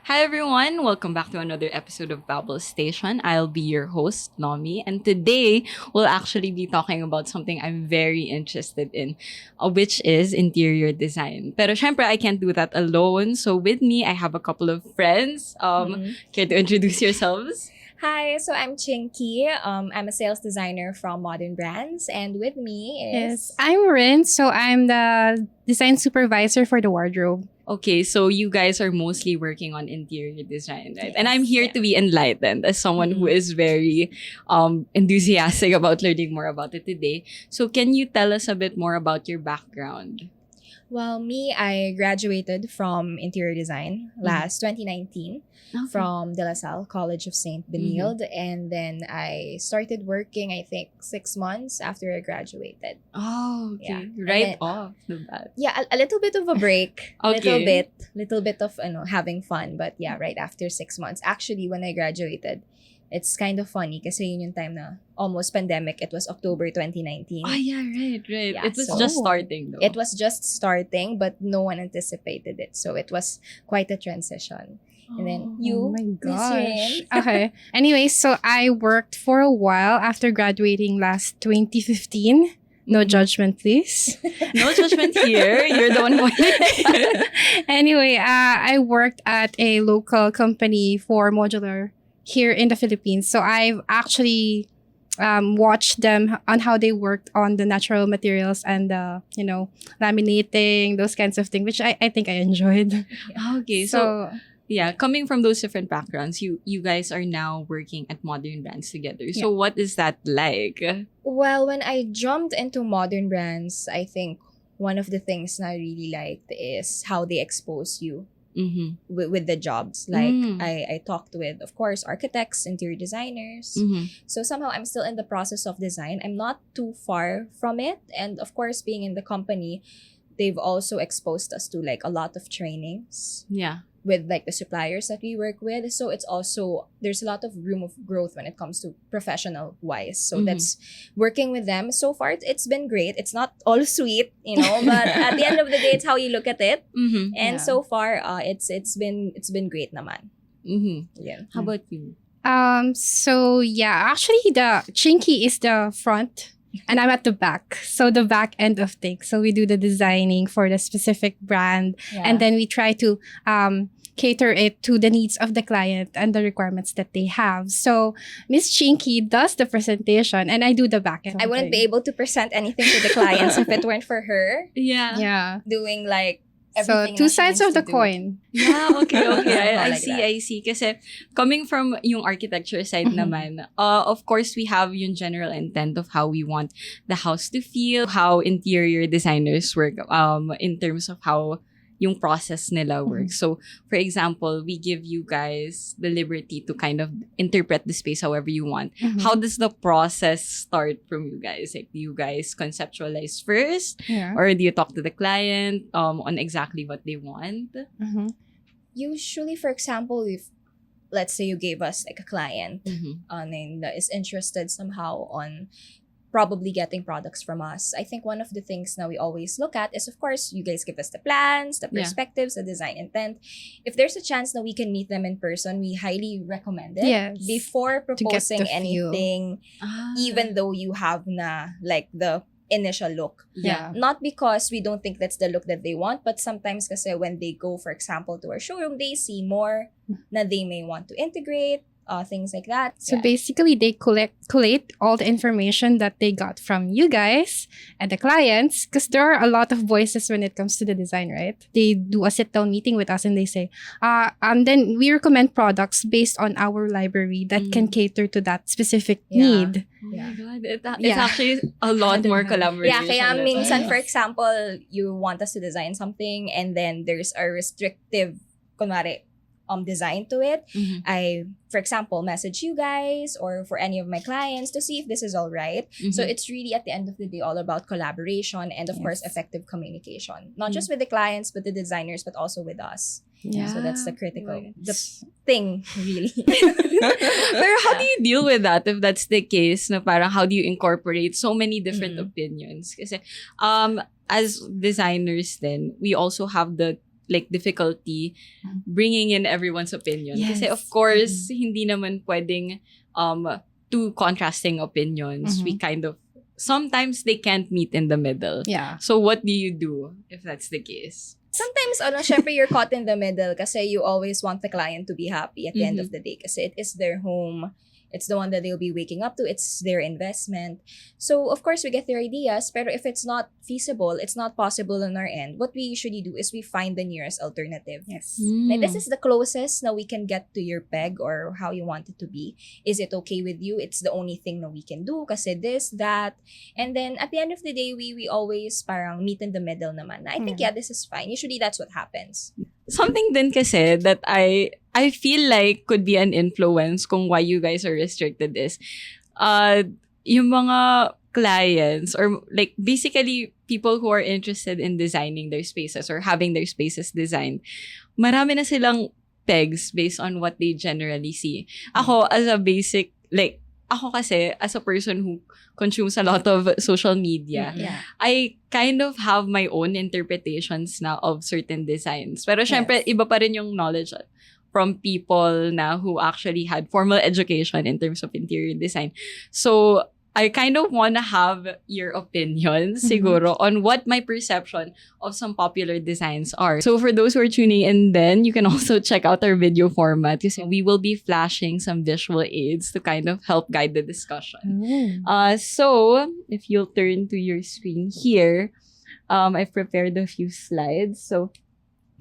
Hi everyone, welcome back to another episode of Babble Station. I'll be your host, Nomi, and today we'll actually be talking about something I'm very interested in, which is interior design. Pero syempre, I can't do that alone. So with me, I have a couple of friends. Care to introduce yourselves? Hi, so I'm Chinky. I'm a sales designer from Modern Brands, and with me Yes, is I'm Rin. So I'm the design supervisor for the wardrobe. Okay, so you guys are mostly working on interior design, right? And I'm Yes, here yeah. to be enlightened as someone who is very enthusiastic about learning more about it today. So can you tell us a bit more about your background? I graduated from interior design last 2019 Okay. from De La Salle College of Saint Benilde, and then I started working. I think 6 months after I graduated. Oh, Yeah. okay. Right And then- off the bat. Yeah, a little bit of a break, Okay. little bit of having fun, but yeah, right after 6 months. Actually, when I graduated, it's kind of funny kasi yun yung time na almost pandemic. It was October 2019. Oh, yeah, right. Yeah, It was so- just starting though. It was just starting, but no one anticipated it. So it was quite a transition. And then you, Oh my Miss gosh. Rin. Okay. Anyway, so I worked for a while after graduating last 2015. No judgment, please. No judgment here. You're the one pointing. Anyway, I worked at a local company for modular here in the Philippines. So I've actually watched them on how they worked on the natural materials and laminating, those kinds of things, which I think I enjoyed. Okay, so yeah, coming from those different backgrounds, you guys are now working at Modern Brands together. So what is that like? Well, when I jumped into Modern Brands, I think one of the things I really liked is how they expose you Mm-hmm. with the jobs. Like Mm. I talked with, of course, architects, interior designers. Mm-hmm. So somehow I'm still in the process of design. I'm not too far from it. And of course, being in the company, they've also exposed us to like a lot of trainings Yeah. with like the suppliers that we work with. So it's also, there's a lot of room of growth when it comes to professional wise. So Mhm. that's working with them. So far, it's been great. It's not all sweet, but at the end of the day, it's how you look at it. Mm-hmm. And Yeah. so far, it's been great naman. Mm-hmm. Yeah. How about you? So yeah, actually the Chinky is the front and I'm at the back. So the back end of things. So we do the designing for the specific brand and then we try to cater it to the needs of the client and the requirements that they have. So Miss Chinky does the presentation and I do the back end. I wouldn't be able to present anything to the clients if it weren't for her Yeah. Yeah. doing like So everything. two that she sides needs of to the do. coin. Yeah, okay. I Like see, that. I see. Kasi coming from yung architecture side Mhm. naman, of course, we have yung general intent of how we want the house to feel, how interior designers work in terms of how yung process nila works. So, for example, we give you guys the liberty to kind of interpret the space however you want. Mhm. How does the process start from you guys? Like, do you guys conceptualize first? Yeah. Or do you talk to the client on exactly what they want? Mhm. Usually, for example, if let's say you gave us like a client Mm-hmm. and that is interested somehow on probably getting products from us. I think one of the things now we always look at is, of course, you guys give us the plans, the Yeah. perspectives, the design intent. If there's a chance that we can meet them in person, we highly recommend it. Yes. Before get proposing the feel. anything, even though you have like the initial look. Yeah. Not because we don't think that's the look that they want, but sometimes kasi when they go, for example, to our showroom, they see more na they may want to integrate, things like that. So Yeah. basically, they collate all the information that they got from you guys and the clients, because there are a lot of voices when it comes to the design, right? They do a sit-down meeting with us and they say, then we recommend products based on our library that can cater to that specific Yeah. need. Oh Yeah. my God. It's Yeah. actually a lot more collaboration. Yeah, kaya that's minsan, why. for example, you want us to design something and then there's a restrictive, kunwari, design to it. Mhm. I, for example, message you guys or for any of my clients to see if this is all right. So Mhm. it's really at the end of the day all about collaboration and of course Yes. effective communication. Not just with the clients, but the designers, but also with us. Yeah. So that's the Yeah. critical Right. thing, really. Pero how do you deal with that if that's the case? Na parang how do you incorporate so many different Mhm. opinions? Kasi as designers then, we also have the like difficulty bringing in everyone's opinion. Yes. Kasi of course, hindi naman pwedeng two contrasting opinions. We kind of, sometimes they can't meet in the middle. Yeah. So what do you do if that's the case? Sometimes, syempre you're caught in the middle kasi you always want the client to be happy at the end of the day kasi it is their home. It's the one that they'll be waking up to. It's their investment. So, of course, we get their ideas. Pero if it's not feasible, it's not possible on our end, what we usually do is we find the nearest alternative. Yes. Like, this is the closest na we can get to your peg or how you want it to be. Is it okay with you? It's the only thing that we can do kasi this, that. And then, at the end of the day, we always parang meet in the middle naman. I think, this is fine. Usually, that's what happens. Something din kasi that I feel like could be an influence kung why you guys are restricted is yung mga clients or like basically people who are interested in designing their spaces or having their spaces designed, marami na silang pegs based on what they generally see. Ako as a basic, like ako kasi as a person who consumes a lot of social media, I kind of have my own interpretations na of certain designs. Pero syempre, iba pa rin yung knowledge from people na who actually had formal education in terms of interior design. So, I kind of want to have your opinions, siguro, on what my perception of some popular designs are. So, for those who are tuning in then, you can also check out our video format because we will be flashing some visual aids to kind of help guide the discussion. So, if you'll turn to your screen here, I've prepared a few slides. So,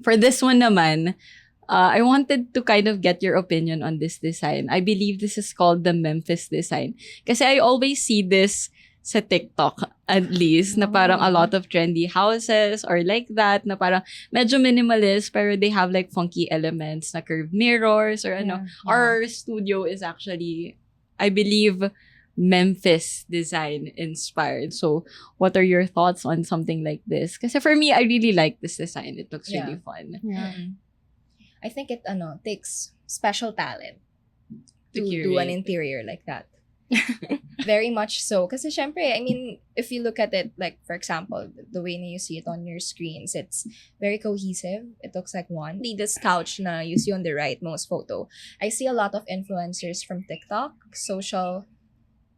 for this one naman, I wanted to kind of get your opinion on this design. I believe this is called the Memphis design. Kasi I always see this sa TikTok, at least, na parang a lot of trendy houses or like that, na parang medyo minimalist, pero they have like funky elements na curved mirrors or ano. Our studio is actually, I believe, Memphis design inspired. So, what are your thoughts on something like this? Kasi for me, I really like this design. It looks really fun. I think it takes special talent to curate. do an interior like that. Very much so. Kasi syempre, I mean, if you look at it, like, for example, the way you see it on your screens, it's very cohesive. It looks like one. This couch na you see on the right, most photo, I see a lot of influencers from TikTok, social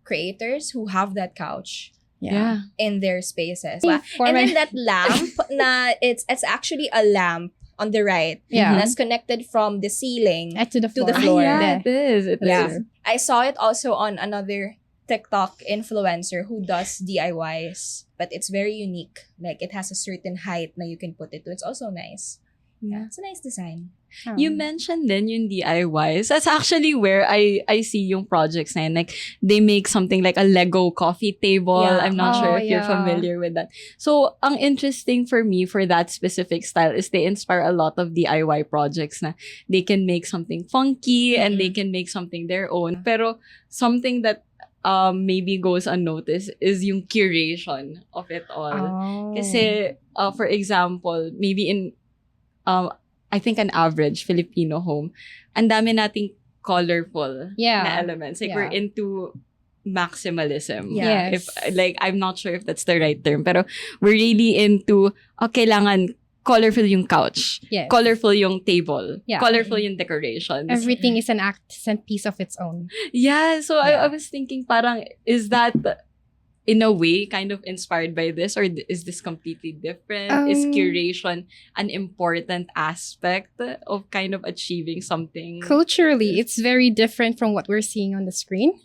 creators who have that couch in their spaces. And then that lamp, na it's actually a lamp on the right. That's connected from the ceiling to the floor. It is. It is. I saw it also on another TikTok influencer who does DIYs, but it's very unique. Like, it has a certain height na you can put it to. It's also nice. Yeah, it's a nice design. You mentioned then yung DIYs. That's actually where I see yung projects na yun. Like, they make something like a Lego coffee table. I'm not sure if you're familiar with that. So, ang interesting for me for that specific style is they inspire a lot of DIY projects na they can make something funky and they can make something their own. Pero something that maybe goes unnoticed is yung curation of it all. Kasi, for example, maybe in I think an average Filipino home, ang dami nating colorful na elements. Like, we're into maximalism. Yes. If, like, I'm not sure if that's the right term, pero we're really into, kailangan colorful yung couch, colorful yung table, colorful yung decorations. Everything is an accent piece of its own. So I was thinking parang, is that in a way kind of inspired by this, or is this completely different? Is curation an important aspect of kind of achieving something? Culturally, it's very different from what we're seeing on the screen.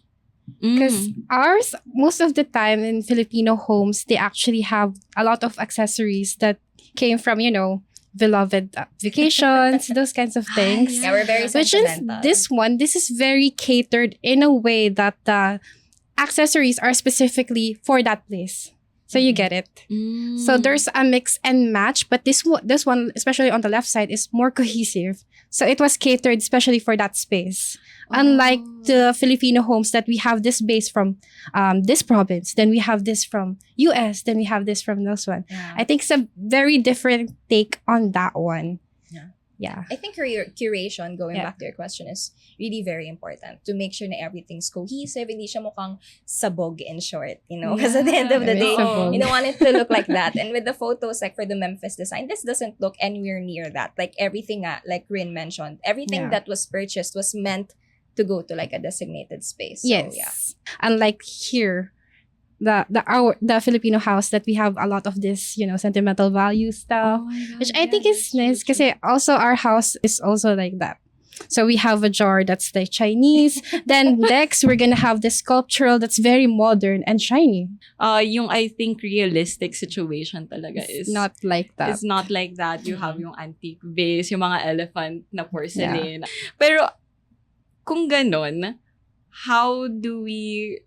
Because ours, most of the time in Filipino homes, they actually have a lot of accessories that came from, beloved vacations, those kinds of things. Yeah, we're very sentimental. Which this is very catered in a way that the accessories are specifically for that place. So you get it. So there's a mix and match, but this one, especially on the left side, is more cohesive. So it was catered especially for that space. Unlike the Filipino homes that we have this base from this province, then we have this from US, then we have this from this one. I think it's a very different take on that one. Yeah. I think curation, going back to your question, is really very important to make sure that everything's cohesive. Hindi siya mukhang sabog, in short, because at the end of the It is day, sabog. you don't want it to look like that. And with the photos, like for the Memphis design, this doesn't look anywhere near that. Like everything, like Rin mentioned, everything that was purchased was meant to go to like a designated space. So, Yes. yeah. Unlike here, the Filipino house, that we have a lot of this, sentimental value stuff, which I think is nice because also our house is also like that. So we have a jar that's like Chinese. Then next, we're gonna have this sculptural that's very modern and shiny. Yung I think realistic situation talaga It's is not like that. It's not like that. You have yung antique vase, yung mga elephant na porcelain. Pero kung ganon, how do we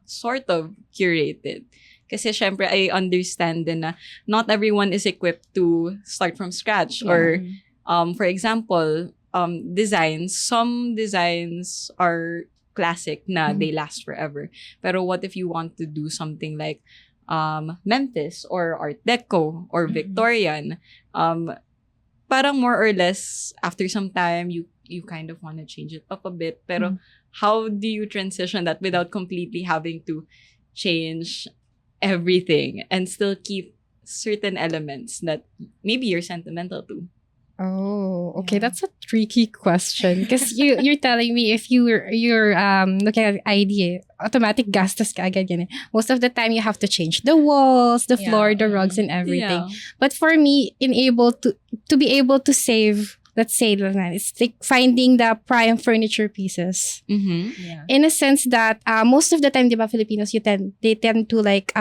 sort of curate it? Kasi syempre, I understand din na not everyone is equipped to start from scratch. Or, for example, designs. Some designs are classic na they last forever. Pero what if you want to do something like Memphis or Art Deco or Victorian? Parang more or less, after some time, you kind of want to change it up a bit. Pero how do you transition that without completely having to change everything and still keep certain elements that maybe you're sentimental to? Oh, okay. That's a tricky question because you're telling me if you're looking at idea, automatic gastos ka agad yan. Most of the time you have to change the walls, the floor, the rugs, and everything. Yeah. But for me, to be able to save, let's say, it's like finding the prime furniture pieces. Mm-hmm. Yeah. In a sense that most of the time, diba, Filipinos, they tend to like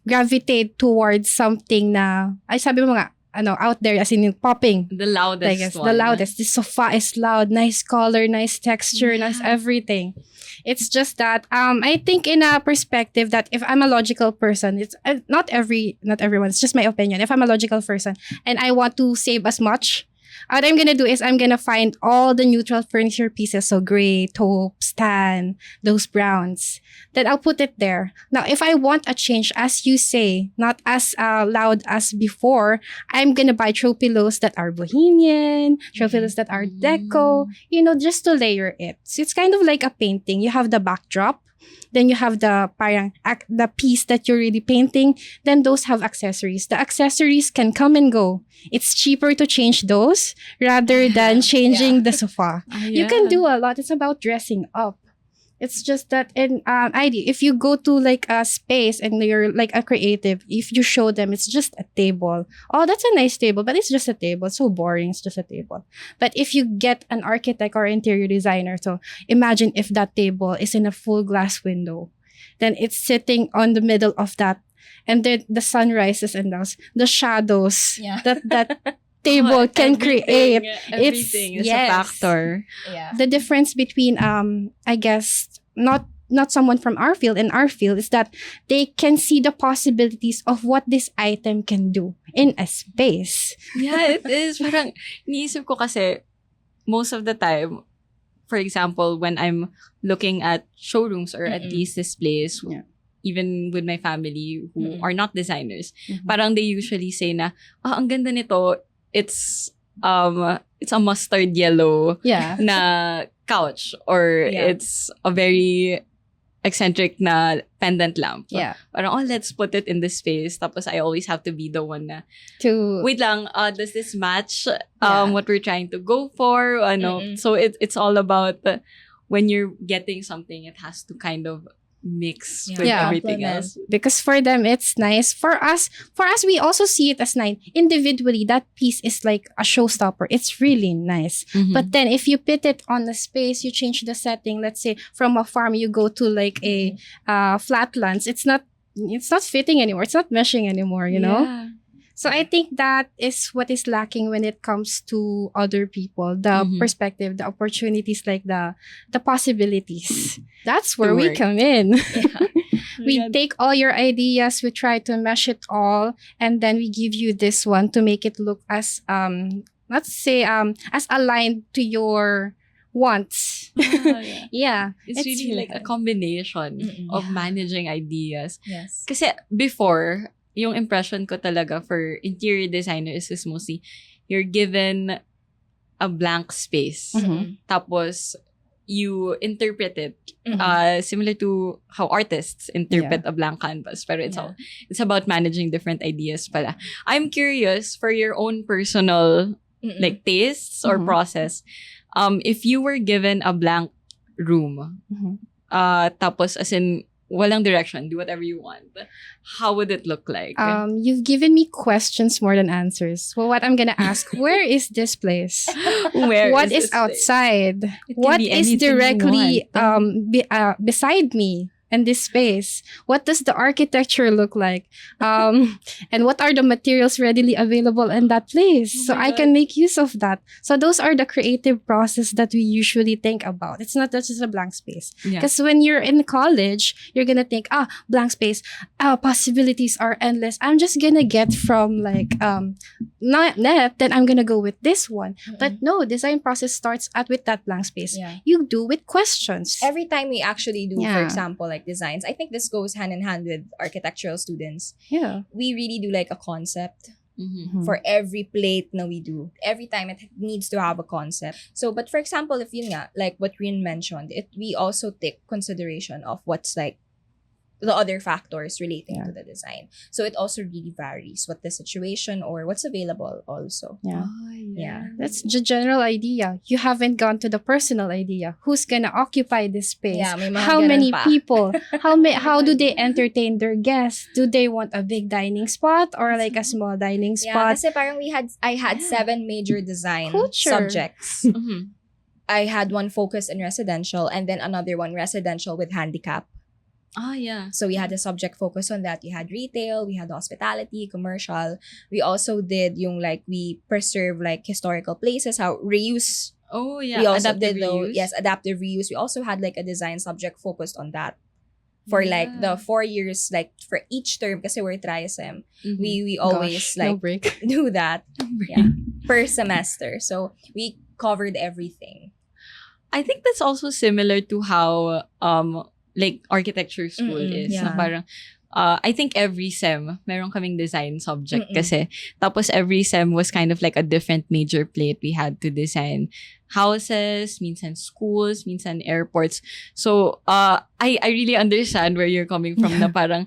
gravitate towards something na, ay sabi mo nga, out there, as in yung popping. The loudest I guess, one. the loudest. The sofa is loud, nice color, nice texture, nice everything. It's just that I think in a perspective that if I'm a logical person, it's not everyone, it's just my opinion. If I'm a logical person and I want to save as much, what I'm gonna do is I'm gonna find all the neutral furniture pieces, so gray, taupes, tan, those browns. Then I'll put it there. Now, if I want a change, as you say, not as loud as before, I'm gonna buy throw pillows that are bohemian, throw pillows that are deco, just to layer it. So it's kind of like a painting. You have the backdrop, then you have the the piece that you're really painting. Then those have accessories. The accessories can come and go. It's cheaper to change those rather than changing the sofa. You can do a lot. It's about dressing up. It's just that in if you go to like a space and you're like a creative, if you show them it's just a table. Oh, that's a nice table, but it's just a table. It's so boring. It's just a table. But if you get an architect or interior designer, so imagine if that table is in a full glass window, then it's sitting on the middle of that, and then the sun rises and the shadows that table can create. Everything is a factor. Yeah. The difference between I guess not someone from our field and our field is that they can see the possibilities of what this item can do in a space. Yeah, it is. Parang iniisip ko kasi most of the time, for example, when I'm looking at showrooms or at these displays, even with my family who are not designers, parang they usually say na, ang ganda nito, it's a mustard yellow na couch, or it's a very eccentric na pendant lamp. Yeah. Parang, let's put it in this space. Tapos I always have to be the one na, to wait lang, does this match what we're trying to go for? So it's all about when you're getting something, it has to kind of mix with everything else. Because for them it's nice. For us we also see it as nice. Individually, that piece is like a showstopper. It's really nice. But then if you put it on the space, you change the setting. Let's say from a farm you go to like a flatlands. It's not fitting anymore. It's not meshing anymore, you know? Yeah. So I think that is what is lacking when it comes to other people. The perspective, the opportunities, like the possibilities. That's where we come in. We take all your ideas, we try to mesh it all, and then we give you this one to make it look as let's say as aligned to your wants. It's really like a combination of managing ideas. Yes. Kasi before, yung impression ko talaga for interior designers is mostly you're given a blank space. Mhm. Tapos, you interpret it similar to how artists interpret a blank canvas. Pero it's about managing different ideas pala. I'm curious for your own personal like tastes or process. If you were given a blank room, tapos as in walang direction, do whatever you want, how would it look like? You've given me questions more than answers. Well, what I'm gonna ask, where is this place? What is this outside? It can What be is anything you directly want. beside me in this space? What does the architecture look like? And what are the materials readily available in that place? Oh So my I God. can make use of that. So those are the creative process that we usually think about. It's not just a blank space. Yeah. Because when you're in college, you're gonna think, blank space, possibilities are endless. I'm just gonna get from like not net, then I'm gonna go with this one. But no, design process starts at with that blank space. Yeah. You do with questions. Every time we actually do, for Yeah. example, like designs, I think this goes hand in hand with architectural students. Yeah. We really do like a concept Mhm. for every plate na we do. Every time it needs to have a concept. So, but for example, if yun nga, like what Rin mentioned, we also take consideration of what's like the other factors relating to the design. So it also really varies what the situation or what's available also. Yeah. Oh, Yeah. That's the general idea. You haven't gone to the personal idea. Who's gonna occupy this space? Yeah, may mga How ganun many pa. people? How do they entertain their guests? Do they want a big dining spot or like a small dining Yeah, spot? kasi parang I had 7 major design Culture. subjects. Mhm. I had one focused in residential and then another one residential with handicap. Ah, yeah. So we had a subject focus on that. We had retail, we had hospitality, commercial. We also did yung like we preserve like historical places, how reuse. Oh, yeah. We also Adaptive did though, reuse. yes, adaptive reuse. We also had like a design subject focused on that. For like Yeah. the 4 years, like for each term, kasi we're tri-sem, Mhm. we always Gosh, no like break. do that. Yeah. Per semester. So we covered everything. I think that's also similar to how like architecture school Mm-mm, is. Na yeah. parang I think every sem meron kaming design subject Mm-mm. kasi. Tapos every sem was kind of like a different major plate. We had to design houses, minsan schools, minsan airports. So I really understand where you're coming from na parang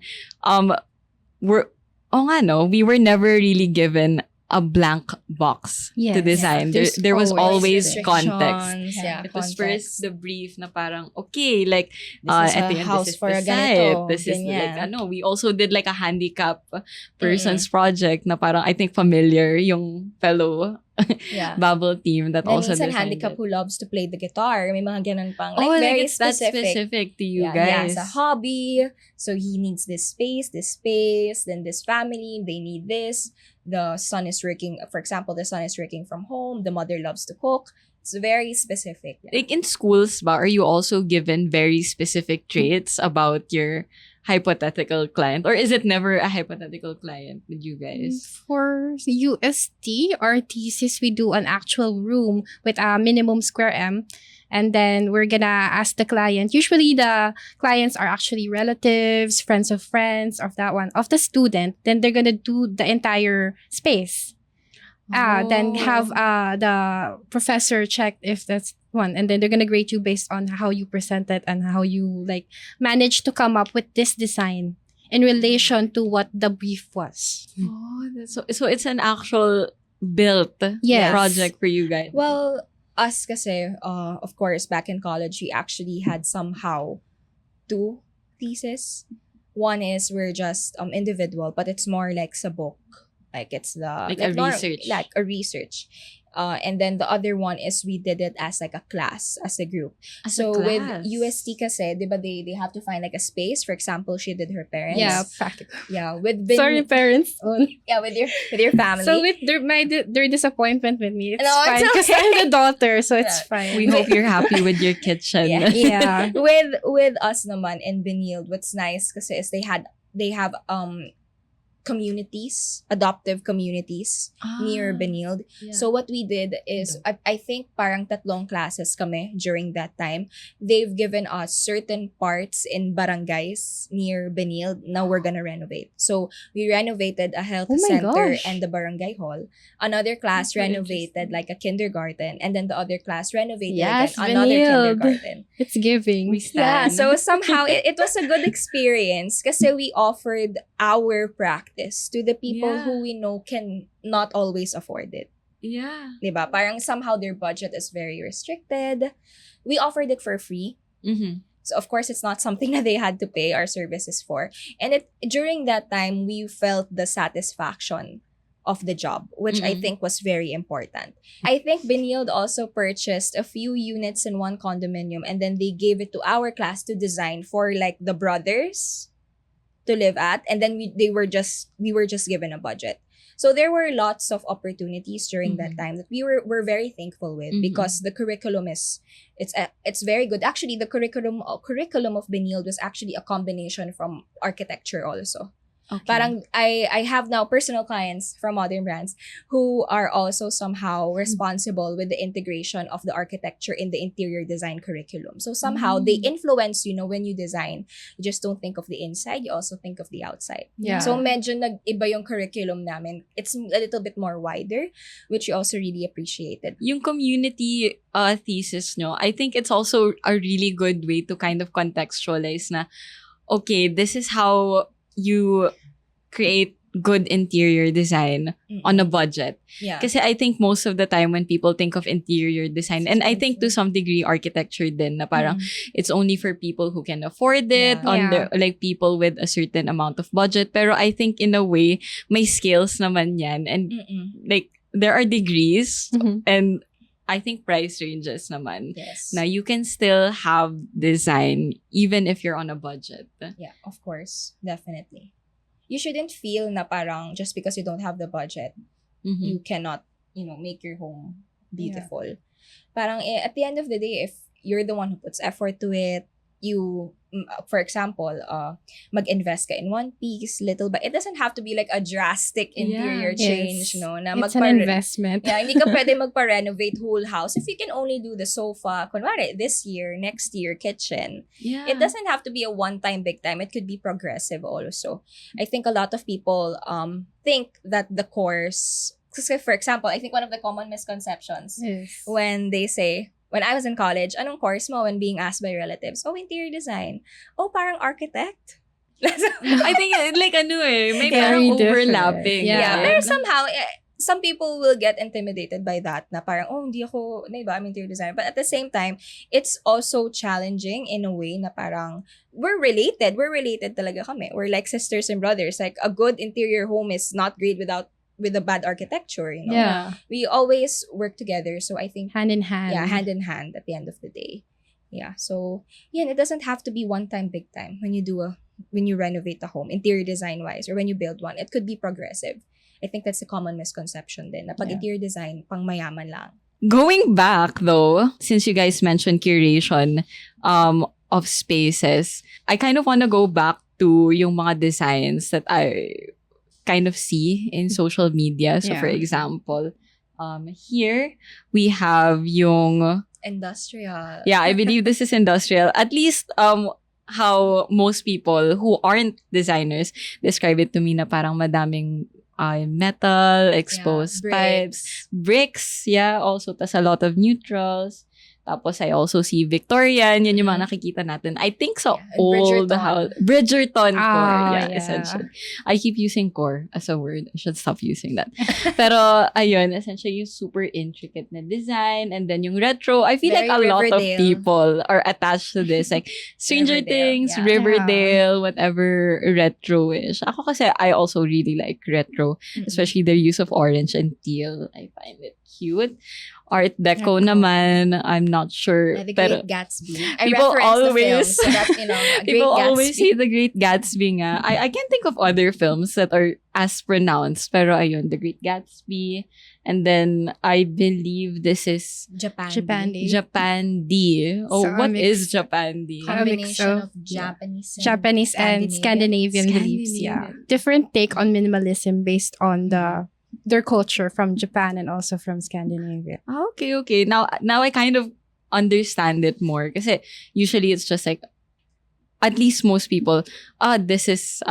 we were never really given a blank box to Yes. design. There's There was always restrictions. context. Yeah, It was context. first the brief na parang, okay, like, This is eto a yun, house this is for the a site. ganito, This is like, ganyan. we also did like a handicap person's project na parang, I think familiar yung fellow Yeah. Babble team that Then also minsan designed handicap it. who loves to play the guitar. May mga ganun pang. Oh, Like, like very it's that specific. specific to you Yeah, guys. it's a hobby. So he needs this space. Then this family, they need this. The son is working, for example, the son is working from home. The mother loves to cook. It's very specific. Like in schools ba, are you also given very specific traits about your hypothetical client? Or is it never a hypothetical client with you guys? For UST, our thesis, we do an actual room with a minimum square M. And then we're gonna ask the client. Usually the clients are actually relatives, friends of the student. Then they're gonna do the entire space. Then have the professor check if that's one. And then they're gonna grade you based on how you present it and how you like manage to come up with this design in relation to what the brief was. Oh, so it's an actual built Yes. project for you guys. Well, us kasi, of course, back in college, we actually had somehow 2 theses. One is we're just individual, but it's more like sa book. Like it's Like a research. Like a research. And then the other one is we did it as like a class, as a group. As a So class. with UST kasi, di ba they have to find like a space. For example, she did her parents. Yeah, practical. Yeah, with Sorry, parents. Yeah, with your family. So with their disappointment with me, it's No, it's fine because okay. I'm the daughter, so it's Yeah. fine. We hope you're happy with your kitchen. Yeah. Yeah. with us naman in Benilde, what's nice kasi is they have communities, adoptive communities near Benilde. Yeah. So what we did is, I think parang 3 classes kami during that time. They've given us certain parts in barangays near Benilde. Now we're gonna renovate. So we renovated a health Oh my center gosh. and the barangay hall. Another class That's so renovated like a kindergarten, and then the other class renovated Yes, again another Benilde. kindergarten. It's giving. We Yeah, stand. so somehow it was a good experience kasi we offered our practice to the people Yeah. who we know can not always afford it. Yeah. Diba? Parang somehow their budget is very restricted. We offered it for free. Mm-hmm. So of course, it's not something that they had to pay our services for. And during that time, we felt the satisfaction of the job, which I Mhm. think was very important. I think Benilde also purchased a few units in one condominium, and then they gave it to our class to design for like the brothers to live at, and then we were just given a budget. So there were lots of opportunities during that time that we're very thankful with, because the curriculum it's very good. Actually, the curriculum of Benilde was actually a combination from architecture also. Okay. Parang I have now personal clients from Modern Brands who are also somehow responsible with the integration of the architecture in the interior design curriculum. So somehow they influence, when you design. You just don't think of the inside, you also think of the outside. Yeah. So medyo nag-iba yung curriculum namin. It's a little bit more wider, which we also really appreciated. Yung community thesis nyo, I think it's also a really good way to kind of contextualize na, okay, this is how you create good interior design on a budget. Yeah. Kasi I think most of the time when people think of interior design, and I think to some degree architecture din, na parang it's only for people who can afford it, Yeah. like people with a certain amount of budget. Pero I think in a way, may skills naman yan. And like, there are degrees and I think price ranges naman. Yes. Na you can still have design even if you're on a budget. Yeah, of course. Definitely. You shouldn't feel na parang just because you don't have the budget, you cannot, make your home beautiful. Parang at the end of the day, if you're the one who puts effort to it, you, for example, mag-invest ka in one piece, little, but it doesn't have to be like a drastic interior change, Yes. no? Na It's an investment. Yeah, hindi ka pwede magpa-renovate whole house. If you can only do the sofa, kunwari, this year, next year, kitchen. Yeah. It doesn't have to be a one-time, big time. It could be progressive also. I think a lot of people think that the course, for example, I think one of the common misconceptions Yes. when they say, when I was in college, anong course mo when being asked by relatives? Oh, interior design. Oh, parang architect? I think like may Very parang different. overlapping. Yeah, Yeah. pero somehow, some people will get intimidated by that na parang, oh, hindi ako, I'm interior designer. But at the same time, it's also challenging in a way na parang, we're related. We're related talaga kami. We're like sisters and brothers. Like, a good interior home is not great with a bad architecture, Yeah. We always work together. So I think, Hand in hand. yeah, hand in hand at the end of the day. Yeah. So, it doesn't have to be one time, big time when you renovate a home, interior design wise, or when you build one. It could be progressive. I think that's a common misconception din, na pag interior design, pang mayaman lang. Going back though, since you guys mentioned curation of spaces, I kind of want to go back to yung mga designs that I kind of see in social media. So Yeah. for example, here we have yung, Industrial. yeah, I believe this is industrial. At least how most people who aren't designers describe it to me, na parang madaming metal, exposed pipes, bricks, also, tas a lot of neutrals. Tapos I also see Victorian, yun yung mga nakikita natin. I think so, Yeah, and old Bridgerton. house. Bridgerton core, yeah. essentially. I keep using core as a word. I should stop using that. Pero, ayun, essentially yung super intricate na design, and then yung retro. I feel Very like a lot of Riverdale. people are attached to this. Like, Stranger Riverdale, Things, yeah. Riverdale, whatever retro-ish. Ako kasi, I also really like retro. Especially their use of orange and teal. I find it cute. Art Deco naman, I'm not sure. The Pero Great Gatsby. I people reference the always- film so that, Great people Gatsby. always say The Great Gatsby nga. I can't think of other films that are as pronounced. Pero ayun, The Great Gatsby. And then I believe this is Japan. Japan D. Oh, So a what mix. is Japan D? A mix Combination of- of Japanese And Scandinavian beliefs. Yeah, different take on minimalism based on their culture from Japan and also from Scandinavia. Ah, okay. Now I kind of understand it more. Kasi usually it's just like, at least most people, this is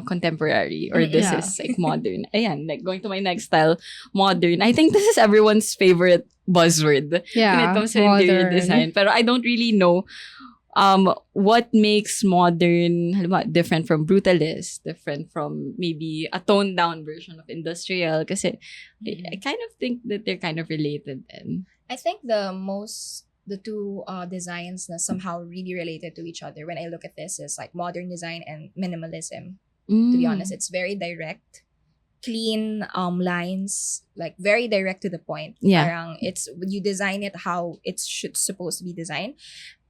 contemporary or this Yeah. is like modern. Ayan, like going to my next style, modern. I think this is everyone's favorite buzzword when Yeah, it comes to interior modern. design. Pero I don't really know what makes modern halimbawa, different from brutalist, different from maybe a toned down version of industrial. Kasi I kind of think that they're kind of related then. I think the two designs na somehow really related to each other when I look at this is like modern design and minimalism. To be honest, it's very direct, clean lines, like very direct to the point. Yeah. Parang it's you design it how it's supposed to be designed.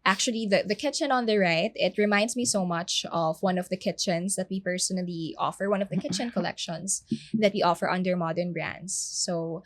Actually, the kitchen on the right, it reminds me so much of one of the kitchens that we personally offer, one of the kitchen collections that we offer under Modern Brands. So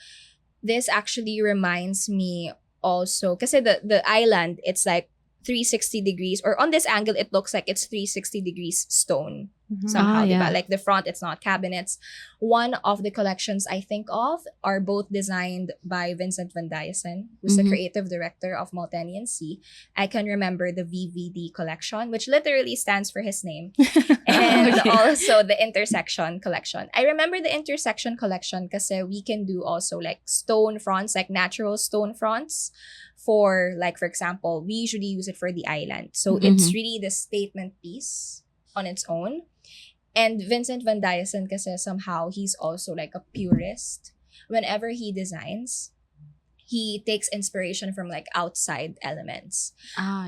this actually reminds me also, kasi the island, it's like 360 degrees, or on this angle, it looks like it's 360 degrees stone somehow, yeah. diba? Like the front, it's not cabinets. One of the collections I think of are both designed by Vincent Van Dysen, who's the Mhm. creative director of Maltenian Sea. I can remember the VVD collection, which literally stands for his name. And Okay. also the intersection collection. I remember the intersection collection kasi we can do also like stone fronts, like natural stone fronts for, like, for example, we usually use it for the island. So it's really the statement piece on its own. And Vincent Van Dysen kasi somehow he's also like a purist. Whenever he designs, he takes inspiration from like outside elements.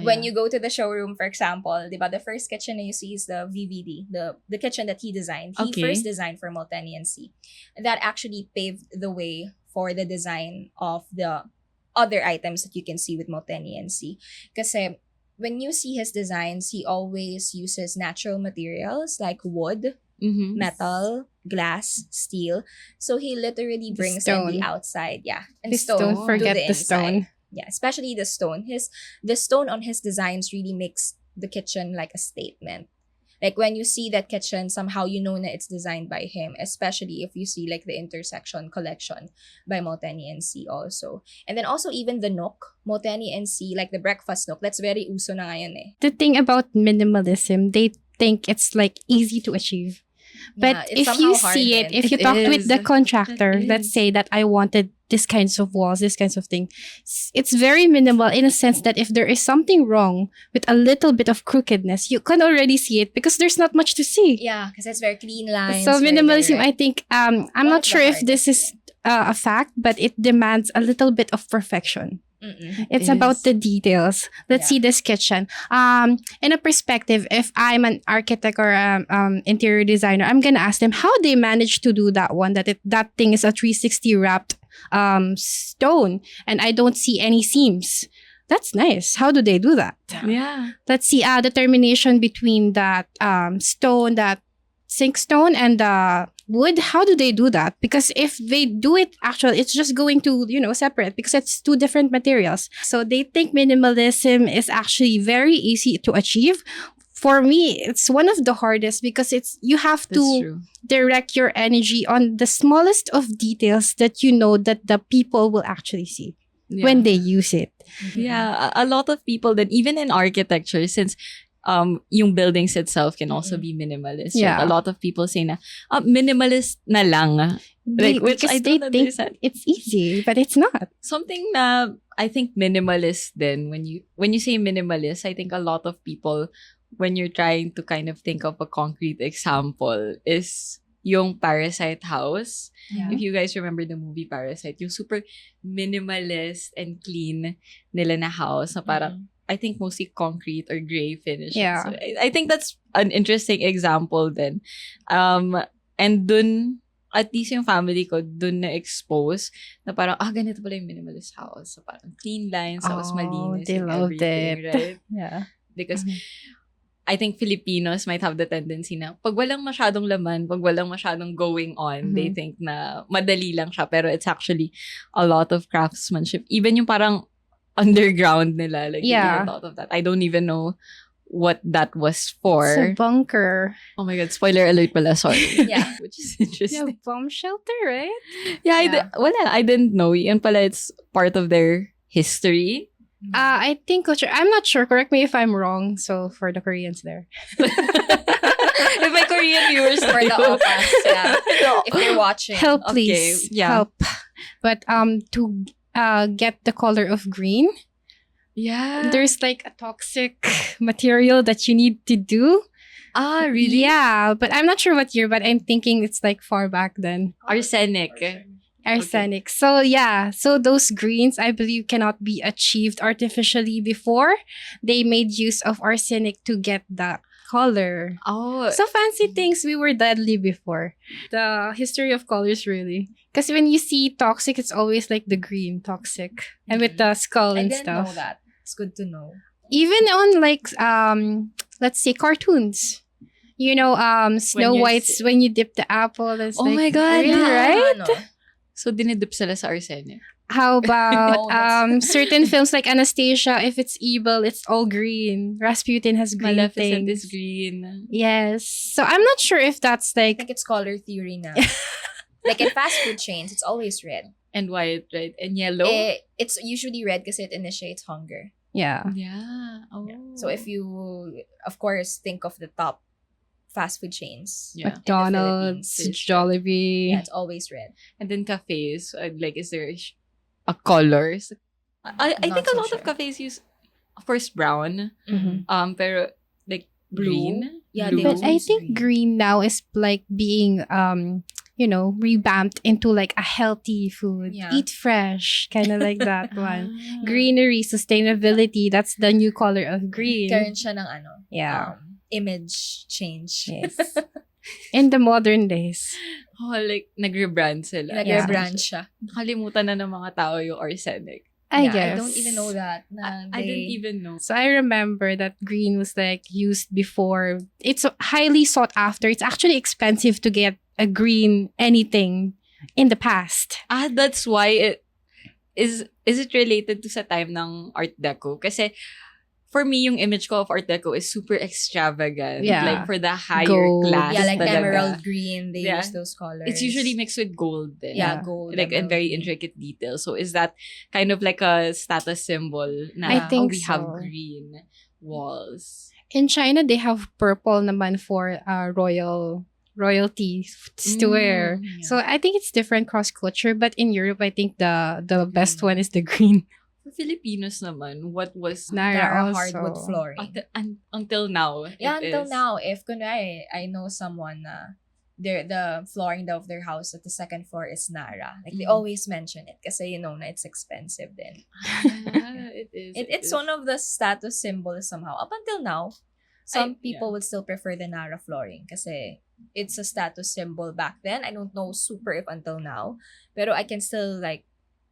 When you go to the showroom, for example, diba, the first kitchen na you see is the VVD, the kitchen that he designed. He Okay. first designed for Maltenian Sea. That actually paved the way for the design of the other items that you can see with Maltenian Sea. Kasi when you see his designs, he always uses natural materials like wood, Mhm. metal, glass, steel. So he literally The brings in stone. the outside, and Please stone. don't forget to the inside. stone. Yeah, especially the stone. The stone on his designs really makes the kitchen like a statement. Like when you see that kitchen, somehow you know that it's designed by him, especially if you see like the intersection collection by Molteni and C also. And then also even the nook, Molteni and C, like the breakfast nook, that's very uso na ngayon eh. The thing about minimalism, they think it's like easy to achieve. But Yeah, it's if you somehow see hard it, if then. you It talk with the is. contractor, It let's is. say that I wanted this kinds of walls, this kinds of thing, it's very minimal in a sense that if there is something wrong with a little bit of crookedness, you can already see it because there's not much to see. Yeah, because it's very clean lines. So very minimalism, I direct. think, I'm One not of the sure if this hardest. is a fact, but it demands a little bit of perfection. Mm-mm. It's It about is. the details. Let's Yeah. see this kitchen. In a perspective, if I'm an architect or interior designer, I'm gonna ask them how they managed to do that one. That thing is a 360 wrapped stone, and I don't see any seams. That's nice. How do they do that? Yeah. Let's see the termination between that stone, that sink stone, and the wood. How do they do that? Because if they do it actually, it's just going to, separate because it's two different materials. So they think minimalism is actually very easy to achieve. For me, it's one of the hardest because you have That's to true. direct your energy on the smallest of details that you know that the people will actually see Yeah. when they use it. Yeah, a lot of people that even in architecture, since yung buildings itself can also be minimalist. Right? Yeah. A lot of people say na minimalist na lang. Like, which Because I they don't think understand. it's easy, but it's not. Something na I think minimalist then when you say minimalist, I think a lot of people when you're trying to kind of think of a concrete example is yung Parasite house. Yeah. If you guys remember the movie Parasite, yung super minimalist and clean nila na house na parang I think mostly concrete or gray finish. Yeah. So I think that's an interesting example then. And dun, at least yung family ko, dun na-expose na parang, ganito pala yung minimalist house. So parang clean lines, tapos malinis they and loved everything, it. right? Yeah. Because I think Filipinos might have the tendency na pag walang masyadong laman, pag walang masyadong going on, they think na madali lang siya. Pero it's actually a lot of craftsmanship. Even yung parang underground nila. Like, they even thought of that. I don't even know what that was for. It's a bunker. Oh my God, spoiler alert pala, sorry. Yeah. Which is interesting. Yeah, bomb shelter, right? Yeah, I didn't know. Yan pala, it's part of their history. I think culture. I'm not sure. Correct me if I'm wrong. So for the Koreans there. If my Korean viewers For the opas, yeah. If they're watching. Help, Okay, please. yeah. Help. But to get the color of green, Yeah. there's like a toxic material that you need to do. Ah, really? Yeah, but I'm not sure what year, but I'm thinking it's like far back then. Arsenic. Arsenic. So yeah, so those greens I believe cannot be achieved artificially before. They made use of arsenic to get that color. Oh. So fancy things, we were deadly before. The history of colors really. Because when you see toxic, it's always like the green toxic. And with the skull I and didn't stuff. know that. It's good to know. Even on like let's say cartoons. You know, Snow you're White's when you dip the apple. It's Oh like, my God, really, yeah. right? Ano? So, dinidip sila sa arsenic. How about Oh, that's- certain films like Anastasia, if it's evil, it's all green. Rasputin has green Maleficent things. is green. Yes. So I'm not sure if that's I like think it's color theory now. Like in fast food chains, it's always red. And white, right? And yellow. It's usually red because it initiates hunger. yeah. Yeah. Oh. So if you, of course, think of the top fast food chains. Yeah. McDonald's, Philippines, Jollibee. Yeah, it's always red. And then cafes, like, is there a color? I Not think a so lot of sure. cafes use, of course, brown. Mhm. Pero, like, Blue? green. Yeah, blue. they But I use think green. green now is like being revamped into like a healthy food. Yeah. Eat fresh, kind of like that one. Ah. Greenery, sustainability, that's the new color of green. Karon siya ng ano, Yeah. image change. Yes. In the modern days. Oh, like, nag-rebrand sila. Nag-rebrand siya. Nakalimutan na ng mga tao yung arsenic. I Yeah, guess. I don't even know that. Na I didn't they- even know. So I remember that green was like used before. It's highly sought after. It's actually expensive to get a green anything in the past. Ah, that's why it is it related to sa time ng Art Deco? Kasi for me, yung image ko of Art Deco is super extravagant. Yeah. Like for the higher Gold. class Yeah, like talaga. emerald green, they Yeah. use those colors. It's usually mixed with gold. Din. Yeah, gold. Like, and emerald very green. intricate details. So is that kind of like a status symbol na I think we have so. green walls? In China, they have purple naman for royalty to wear. Yeah. So I think it's different cross culture. But in Europe, I think the best one is the green. For Filipinos naman, what was Nara also. hardwood flooring. until now? Yeah, it until is. now, if kunwari, I know someone na the flooring of their house at the second floor is Nara. Like, they Mhm. always mention it kasi you know na it's expensive then. Ah, it is. It's is. one of the status symbols somehow. Up until now, some people yeah. would still prefer the Nara flooring kasi it's a status symbol back then. I don't know super if until now. Pero I can still like,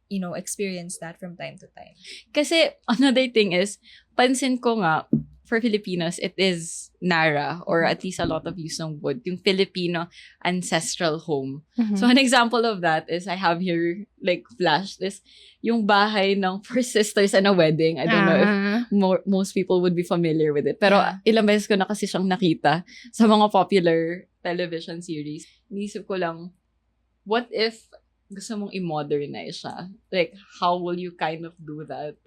experience that from time to time. Kasi another thing is, pansin ko nga, for Filipinos, it is Nara, or at least a lot of use ng wood, yung Filipino ancestral home. Mhm. So an example of that is, I have here, like, flash this, yung bahay ng Four Sisters and a Wedding. I don't know if most people would be familiar with it. Pero Yeah. ilang beses ko na kasi siyang nakita sa mga popular television series. Inisip ko lang, what if gusto mong i-modernize siya? Like, how will you kind of do that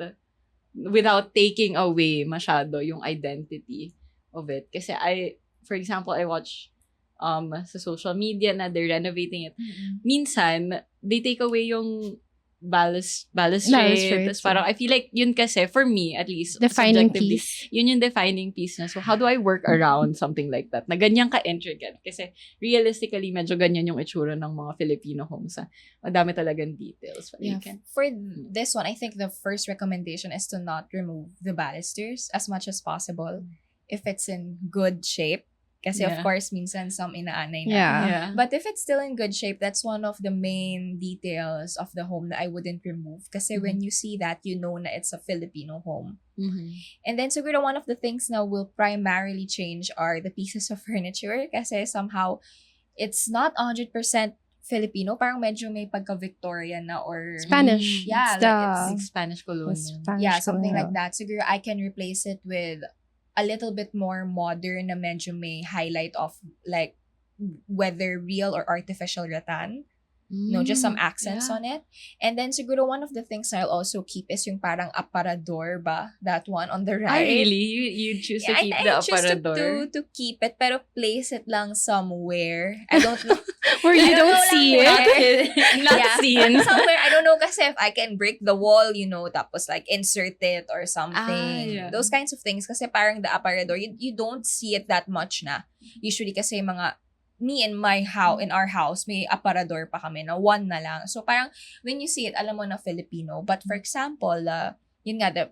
without taking away masyado yung identity of it? Kasi for example, I watch sa social media na they're renovating it. Minsan, they take away yung balustrade. Balustrade, Tapos parang, I feel like yun kasi, for me at least, Defining subjectively, piece. yun yung defining piece na. So, how do I work around something like that? Na ganyan ka-intricate. Kasi, realistically, medyo ganyan yung itsura ng mga Filipino homes. Madami talagang details. But you Yeah. can, For this one, I think the first recommendation is to not remove the balusters as much as possible if it's in good shape. Kasi of Yeah. course, minsan some inaanay na. Yeah. Yeah. But if it's still in good shape, that's one of the main details of the home that I wouldn't remove. Kasi when you see that, you know na it's a Filipino home. Mhm. And then siguro one of the things now will primarily change are the pieces of furniture. Kasi somehow, it's not 100% Filipino. Parang medyo may pagka-Victorian na or... Spanish. Yeah, It's like Like Spanish colonial. Spanish yeah, something colonial. like that. Siguro I can replace it with a little bit more modern na medyo may highlight of like whether real or artificial rattan. No, just some accents on it. And then siguro one of the things I'll also keep is yung parang aparador ba? That one on the Ah, right. really? You choose to Yeah, keep I the choose aparador? to keep it pero place it lang somewhere. I don't know. Where you I don't don't know see lang it. where. Not Yeah. seen. Somewhere, I don't know kasi if I can break the wall, tapos like insert it or something. Ah, yeah. Those kinds of things. Kasi parang the aparador, you don't see it that much na. Usually kasi me and my house, in our house, may aparador pa kami na one na lang. So parang when you see it, alam mo na Filipino. But for example, yun nga, the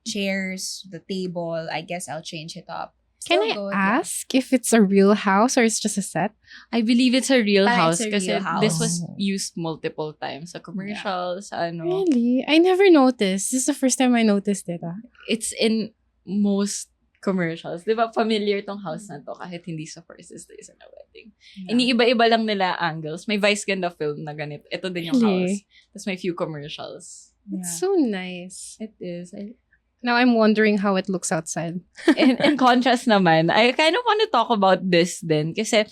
chairs, the table, I guess I'll change it up. Can Still I good, yeah. ask if it's a real house or it's just a set? I believe it's a real Parang house it's a kasi real house. this was used multiple times sa commercials, ano. Really? I never noticed. This is the first time I noticed it. It's in most commercials. Di ba, familiar tong house na to kahit hindi sa First Days in a Wedding. Yeah. Iniiba-iba lang nila angles. May Vice Ganda film na ganito. Ito din yung Really? house. Tapos may few commercials. It's so nice. It is. Now I'm wondering how it looks outside. In contrast naman, I kind of want to talk about this din. Kasi,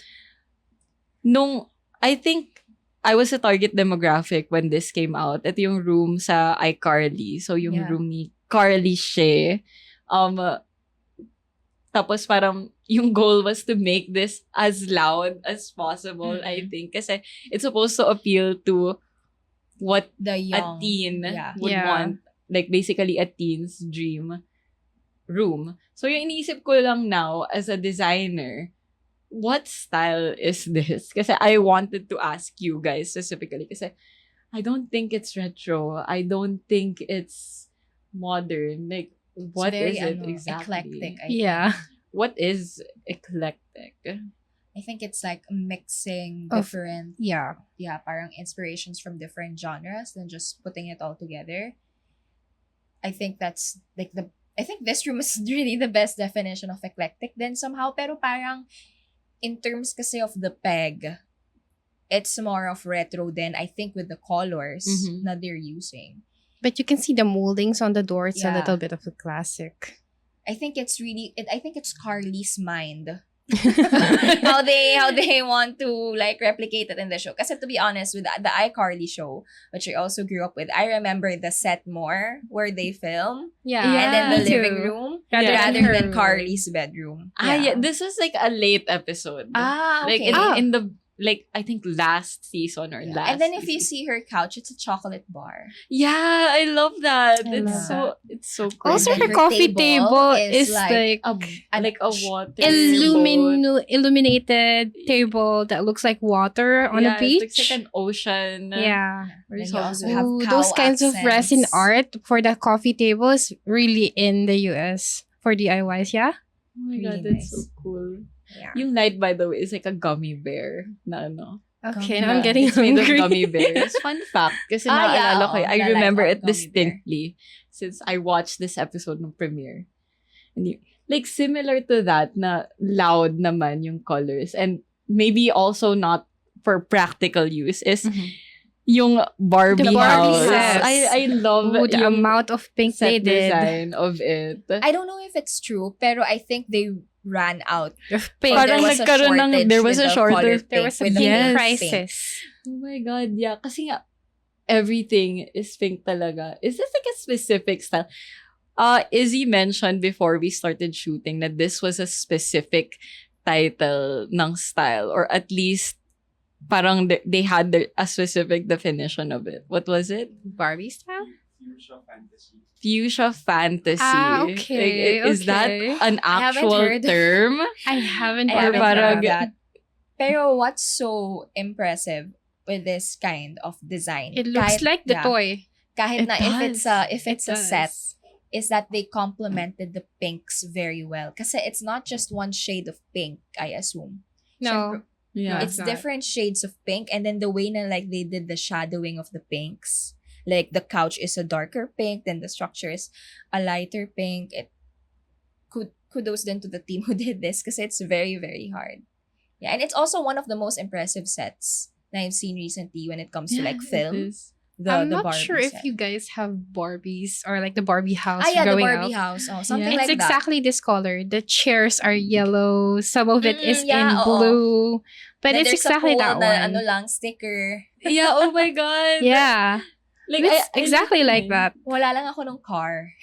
I think, I was a target demographic when this came out. Ito yung room sa iCarly. So, yung Yeah. room ni Carly Shea. Tapos parang, yung goal was to make this as loud as possible, I think. Kasi, it's supposed to appeal to what The young. a teen Yeah. would Yeah. want. Like, basically, a teen's dream room. So, yung iniisip ko lang now, as a designer, what style is this? Kasi I wanted to ask you guys specifically. Kasi I don't think it's retro. I don't think it's modern. Like, what very, is it exactly? eclectic, I think. Yeah. What is eclectic? I think it's like mixing Of- different, Yeah. parang inspirations from different genres and just putting it all together. I think that's like I think this room is really the best definition of eclectic then somehow, pero parang in terms kasi of the peg, it's more of retro than I think with the colors Mhm. that they're using. But you can see the moldings on the door. It's a Yeah. little bit of a classic. I think it's Carly's mind. how they want to like replicate it in the show. Kasi to be honest, with the iCarly show, which I also grew up with, I remember the set more where they film, Yeah. and then the me living too. room Rather rather than her than room. Carly's bedroom. Yeah, this was like a late episode. Okay. Like, in the, like, I think last season or Yeah. last And then if you season. see her couch, it's a chocolate bar. Yeah, I love that. I love It's so cool. Also, And her her coffee table table is is like like a water boat. illuminated table that looks like water on Yeah, a it looks beach. like an ocean. Yeah. Where And is you all also this? have Ooh, cow those kinds of resin accents. art for the coffee table is really in the US for DIYs, yeah? Oh my god, Really that's nice. so cool. Yeah. Yung light, by the way, is like a gummy bear na ano. Okay, Gummy now I'm bear. getting It's made of hungry. gummy bears. Fun fact. Kasi Ah, yeah, naalala ko, oo, I the remember light it of gummy distinctly since I watched this episode ng premiere. And like, similar to that, na loud naman yung colors. And maybe also not for practical use is yung Barbie, The Barbie house. house. I love Ooh, the yung amount of pink they set did. design of it. I don't know if it's true, pero I think they ran out. Of pink. Parang there was a shortage. There was a with the pink Yes. crisis. Oh my God, yeah. Kasi nga, everything is pink talaga. Is this like a specific style? Izzy mentioned before we started shooting that this was a specific title ng style, or at least parang they had a specific definition of it. What was it? Barbie style? Fuchsia fantasy. Okay, Like, is that okay. an I haven't actual heard. term? I haven't I haven't parang- heard of that. Pero what's so impressive with this kind of design? It looks Kahit- like the yeah, toy. Kahit It na if it's a It set, does. is that they complemented the pinks very well. Kasi it's not just one shade of pink, I assume. No. Yeah. It's not. different shades of pink, and then the way na like they did the shadowing of the pinks. Like the couch is a darker pink, then the structure is a lighter pink. Kudos then to the team who did this because it's very, very hard. Yeah, and it's also one of the most impressive sets that I've seen recently when it comes to like it film. is. I'm The not Barbie sure if set. you guys have Barbies or like the Barbie house the growing Barbie up. house. Oh, something Yeah. like It's that. exactly this color. The chairs are yellow. Some of it is yeah, in oo. blue. But Then it's there's exactly a pool that na, one. ano lang, sticker. Yeah, oh my God. Yeah. Like, It's I exactly love like it. that. Wala lang ako nung car.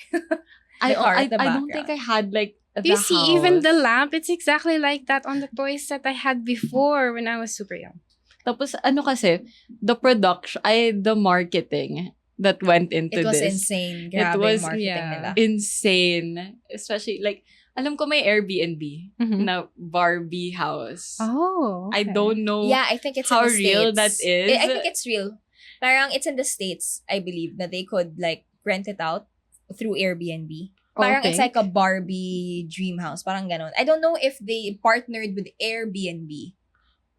I, The car I, at the I don't think I had like the You see, even the house. lamp, it's exactly like that on the toy set I had before when I was super young. Tapos ano kasi, the marketing that went into It was this. insane. It Grabe was- yung marketing yeah. nila. Insane. Especially like, alam ko may Airbnb Mhm. na Barbie house. Oh. I okay. don't know Yeah, I think it's how in the real States. that is. I think it's real. Parang it's in the States, I believe, that they could like rent it out through Airbnb. Parang it's Okay. like a Barbie dream house. Parang ganon. I don't know if they partnered with Airbnb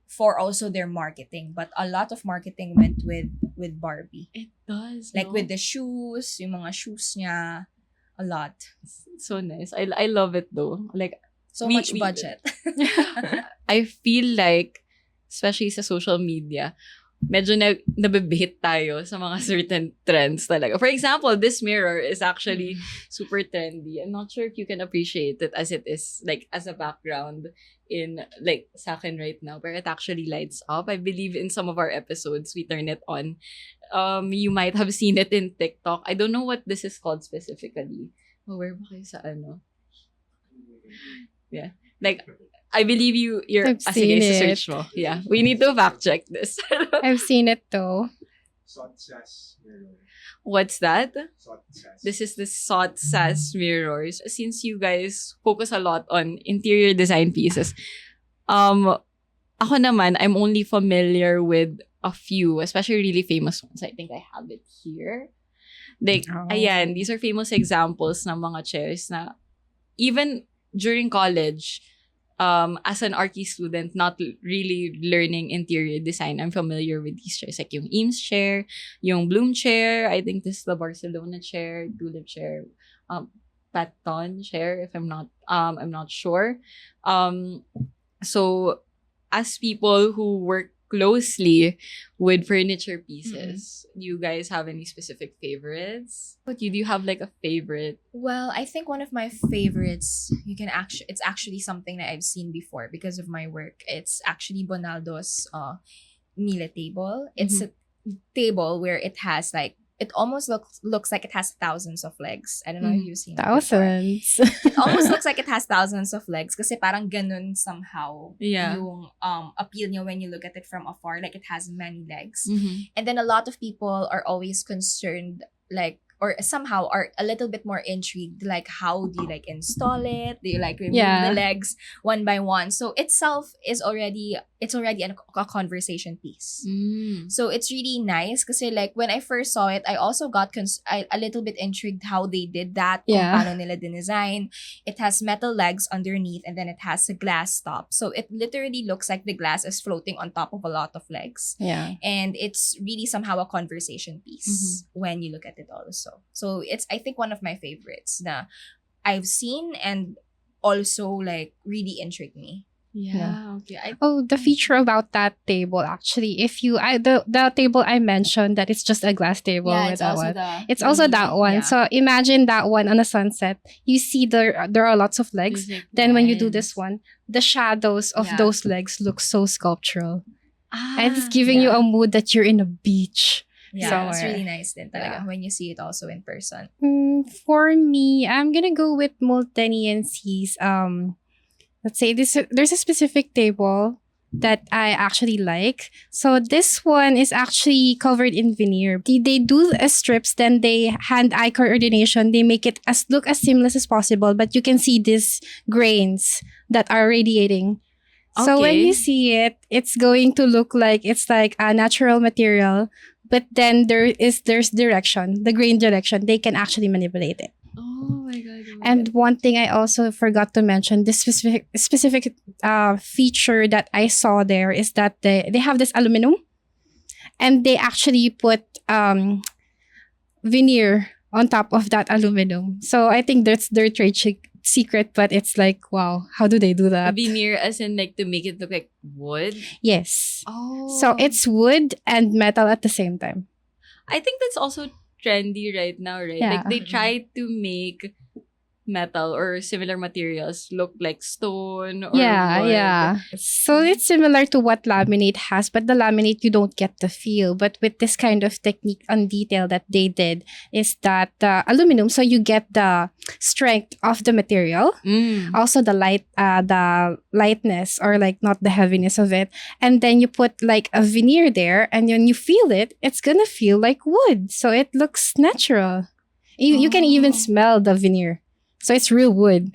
for also their marketing, but a lot of marketing went with Barbie. It does. Like no? with the shoes, yung mga shoes niya, a lot. So nice. I love it though. Like, So We- much we- budget. I feel like, especially sa social media, medyo nabibihit tayo sa mga certain trends talaga. For example, this mirror is actually super trendy. I'm not sure if you can appreciate it as it is, like, as a background in, like, sa akin right now, where it actually lights up. I believe in some of our episodes, we turn it on. You might have seen it in TikTok. I don't know what this is called specifically. Oh, where ba kayo sa ano? Yeah. Like, I believe you're I've sige, seen search mo. Yeah. We need to fact check this. I've seen it though. Success mirror. What's that? Success. This is the Sot Sass mirrors. Since you guys focus a lot on interior design pieces, ako naman, I'm only familiar with a few, especially really famous ones. I think I have it here. Like, Oh. ayan, these are famous examples ng mga chairs na even during college, as an archi student, not really learning interior design, I'm familiar with these chairs. Like yung Eames chair, yung Bloom chair, I think this is the Barcelona chair, Tulip chair, Patton chair, if I'm not sure. So as people who work closely with furniture pieces, do you guys have any specific favorites? But do you have like a favorite? Well, I think one of my favorites, it's actually something that I've seen before because of my work. It's actually Bonaldo's Mila table. It's a table where it has like, it almost looks like it has thousands of legs. I don't know if you've seen it before. Thousands. It almost looks like it has thousands of legs kasi parang ganun somehow Yeah. yung appeal niya when you look at it from afar, like it has many legs. Mm-hmm. And then a lot of people are always concerned, like, or somehow are a little bit more intrigued, like how do you like install it? Do you like remove Yeah. the legs one by one? So itself is already a conversation piece. Mm. So it's really nice kasi like when I first saw it, I also got a little bit intrigued how they did that. Kung Yeah. paano nila dinesign. It has metal legs underneath and then it has a glass top. So it literally looks like the glass is floating on top of a lot of legs. Yeah. And it's really somehow a conversation piece when you look at it also. So it's, I think, one of my favorites na I've seen and also like really intrigued me. Yeah. Okay. Oh, the feature about that table actually, if you the table I mentioned that it's just a glass table with that one. It's also that one. Yeah. So imagine that one on a sunset. You see there are lots of legs. Then when you do this one, the shadows of Yeah. those legs look so sculptural. Ah, And it's giving you yeah. a mood that you're in a beach. Yeah, it's somewhere. really nice din talaga Yeah. when you see it also in person. For me, I'm gonna go with Multaniancy's. Let's say there's a specific table that I actually like. So this one is actually covered in veneer. They do strips, then they hand-eye coordination. They make it look as seamless as possible, but you can see these grains that are radiating. So when Okay. you see it, it's going to look like it's like a natural material, but then there's direction, the grain direction. They can actually manipulate it. Oh my God. And one thing I also forgot to mention, this specific feature that I saw there is that they have this aluminum, and they actually put veneer on top of that aluminum. So I think that's their trade secret, but it's like, wow, how do they do that? Veneer as in like to make it look like wood? Yes. Oh. So it's wood and metal at the same time. I think that's also trendy right now, right? Yeah. Like they try to make metal or similar materials look like stone or wood. Yeah. So it's similar to what laminate has, but the laminate you don't get the feel. But with this kind of technique on detail that they did is that aluminum, so you get the strength of the material, also the lightness or like not the heaviness of it, and then you put like a veneer there, and when you feel it, it's gonna feel like wood. So it looks natural. You can even smell the veneer. So it's real wood.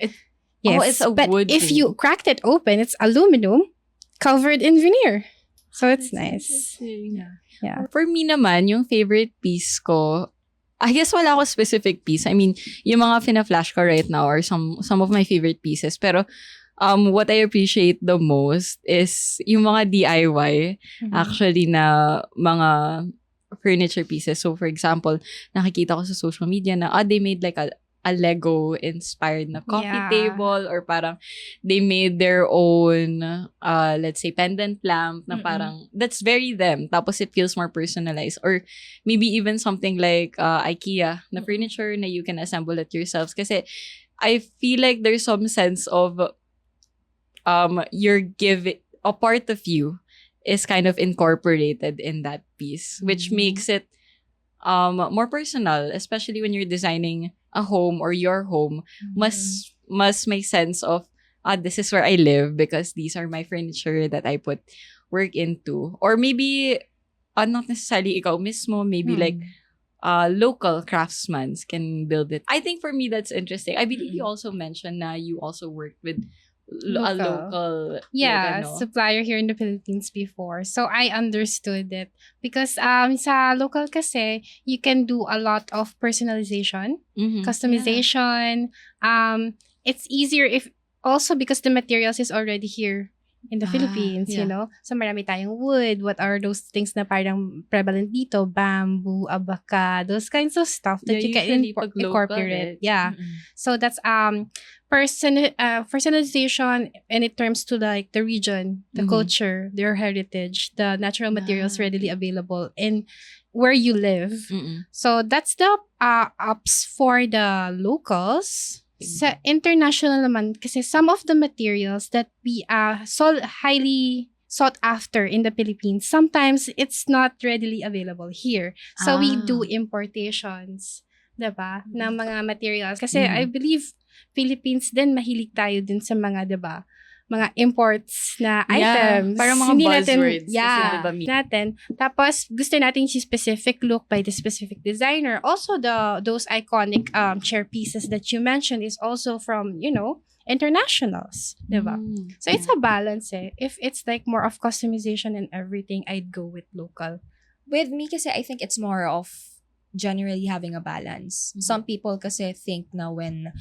It's a but wood if thing. you cracked it open, it's aluminum covered in veneer. So it's nice. Yeah. For me naman, yung favorite piece ko, I guess wala ako specific piece. I mean, yung mga fina-flash ko right now are some of my favorite pieces. Pero what I appreciate the most is yung mga DIY actually na mga furniture pieces. So for example, nakikita ko sa social media na they made like a Lego inspired na coffee table, or parang they made their own let's say pendant lamp na parang that's very them, tapos it feels more personalized, or maybe even something like IKEA na furniture na you can assemble it yourselves, kasi I feel like there's some sense of you're giving a part of you is kind of incorporated in that piece, which makes it more personal, especially when you're designing a home or your home. Must make sense of this is where I live because these are my furniture that I put work into. Or maybe not necessarily ikaw mismo, maybe like local craftsmen can build it. I think for me that's interesting. I believe you also mentioned na you also worked with a local supplier here in the Philippines before. So I understood it because sa local kasi you can do a lot of personalization, customization. It's easier if also because the materials is already here in the Philippines, you know. So marami tayong wood. What are those things na parang prevalent dito? Bamboo, abaca, those kinds of stuff that you can incorporate. Yeah. So that's personalization, and it terms to like the region, the culture, their heritage, the natural materials readily available in where you live. So that's the ups for the locals. Sa international naman, kasi some of the materials that we highly sought after in the Philippines, sometimes it's not readily available here. So we do importations, diba, ng mga materials. Kasi I believe Philippines din, mahilig tayo din sa mga, diba, mga imports na items. Parang mga hindi buzzwords. Natin. Tapos, gusto natin si specific look by the specific designer. Also, those iconic chair pieces that you mentioned is also from, you know, internationals. Diba? So, it's a balance eh. If it's like more of customization and everything, I'd go with local. With me kasi, I think it's more of generally having a balance. Some people kasi think na when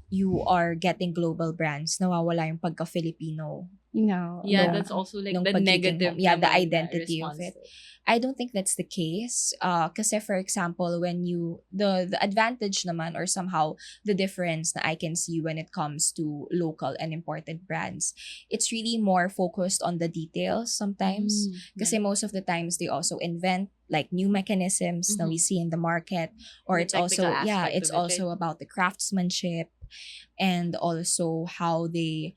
you are getting global brands, nawawala yung pagka-Filipino. No. Yeah, that's also like the negative. Yeah, the identity of it. I don't think that's the case. Kasi for example, when you, the advantage naman or somehow the difference na I can see when it comes to local and imported brands, it's really more focused on the details sometimes. Kasi most of the times they also invent like new mechanisms that we see in the market, or The it's also technical aspect it's of it, also about the craftsmanship, and also how they